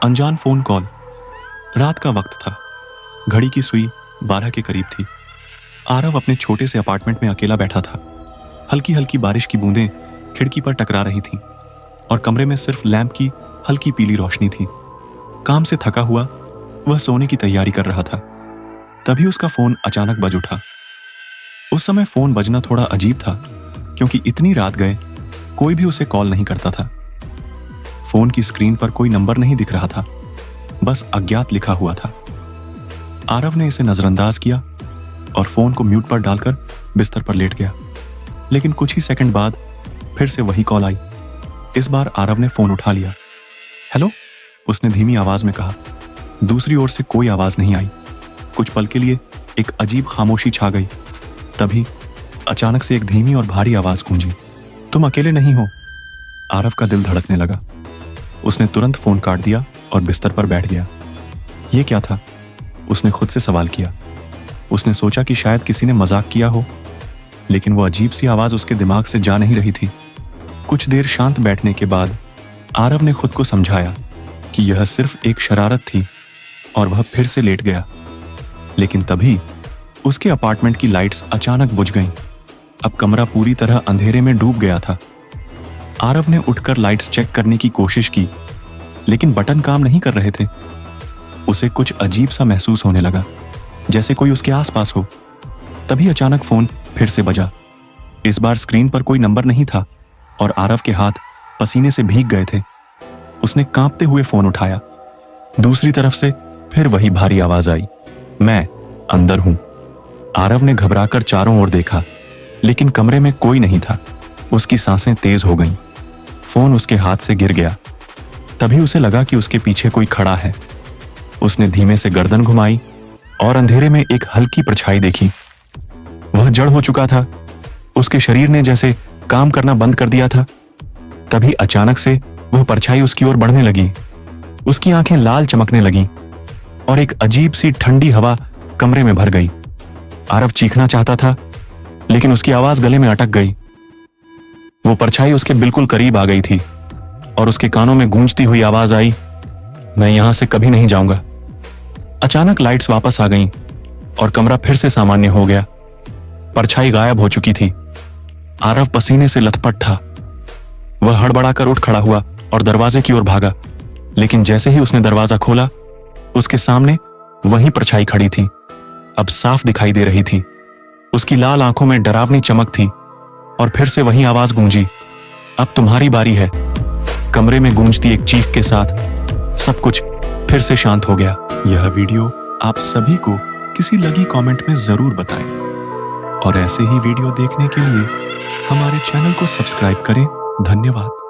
अनजान phone call. रात का वक्त था। घड़ी की सुई 12 के करीब थी। आरव अपने छोटे से अपार्टमेंट में अकेला बैठा था। हल्की हल्की बारिश की बूंदें खिड़की पर टकरा रही थीं और कमरे में सिर्फ लैंप की हल्की पीली रोशनी थी। काम से थका हुआ वह सोने की तैयारी कर रहा था। तभी उसका फोन अचानक बज उठा। उस समय फोन बजना थोड़ा अजीब था, क्योंकि इतनी रात गए कोई भी उसे कॉल नहीं करता था। फोन की स्क्रीन पर कोई नंबर नहीं दिख रहा था, बस अज्ञात लिखा हुआ था। आरव ने इसे नजरअंदाज किया और फोन को म्यूट पर डालकर बिस्तर पर लेट गया। लेकिन कुछ ही सेकंड बाद फिर से वही कॉल आई। इस बार आरव ने फोन उठा लिया। हेलो, उसने धीमी आवाज में कहा। दूसरी ओर से कोई आवाज नहीं आई। कुछ पल के लिए एक अजीब खामोशी छा गई। तभी अचानक से एक धीमी और भारी आवाज गूंजी। तुम अकेले नहीं हो। आरव का दिल धड़कने लगा। उसने तुरंत फोन काट दिया और बिस्तर पर बैठ गया। यह क्या था? उसने खुद से सवाल किया। उसने सोचा कि शायद किसी ने मजाक किया हो, लेकिन वो अजीब सी आवाज उसके दिमाग से जा नहीं रही थी। कुछ देर शांत बैठने के बाद आरव ने खुद को समझाया कि यह सिर्फ एक शरारत थी और वह फिर से लेट गया। लेकिन तभी उसके अपार्टमेंट की लाइट्स अचानक बुझ गईं। अब कमरा पूरी तरह अंधेरे में डूब गया था। आरव ने उठकर लाइट्स चेक करने की कोशिश की, लेकिन बटन काम नहीं कर रहे थे। उसे कुछ अजीब सा महसूस होने लगा, जैसे कोई उसके आसपास हो। तभी अचानक फोन फिर से बजा। इस बार स्क्रीन पर कोई नंबर नहीं था और आरव के हाथ पसीने से भीग गए थे। उसने कांपते हुए फोन उठाया। दूसरी तरफ से फिर वही भारी आवाज आई, मैं अंदर हूं। आरव ने घबराकर चारों ओर देखा, लेकिन कमरे में कोई नहीं था। उसकी सांसें तेज हो गईं। फोन उसके हाथ से गिर गया। तभी उसे लगा कि उसके पीछे कोई खड़ा है। उसने धीमे से गर्दन घुमाई और अंधेरे में एक हल्की परछाई देखी। वह जड़ हो चुका था। उसके शरीर ने जैसे काम करना बंद कर दिया था। तभी अचानक से वह परछाई उसकी ओर बढ़ने लगी। उसकी आंखें लाल चमकने लगीं और एक अजीब सी ठंडी हवा कमरे में भर गई। आरव चीखना चाहता था, लेकिन उसकी आवाज गले में अटक गई। वो परछाई उसके बिल्कुल करीब आ गई थी और उसके कानों में गूंजती हुई आवाज आई, मैं यहां से कभी नहीं जाऊंगा। अचानक लाइट्स वापस आ गईं और कमरा फिर से सामान्य हो गया। परछाई गायब हो चुकी थी। आरव पसीने से लथपथ था। वह हड़बड़ाकर उठ खड़ा हुआ और दरवाजे की ओर भागा, लेकिन जैसे ही उसने दरवाजा खोला, उसके सामने वही परछाई खड़ी थी। अब साफ दिखाई दे रही थी। उसकी लाल आंखों में डरावनी चमक थी और फिर से वही आवाज गूंजी, अब तुम्हारी बारी है। कमरे में गूंजती एक चीख के साथ सब कुछ फिर से शांत हो गया। यह वीडियो आप सभी को किसी लगी कमेंट में जरूर बताएं और ऐसे ही वीडियो देखने के लिए हमारे चैनल को सब्सक्राइब करें। धन्यवाद।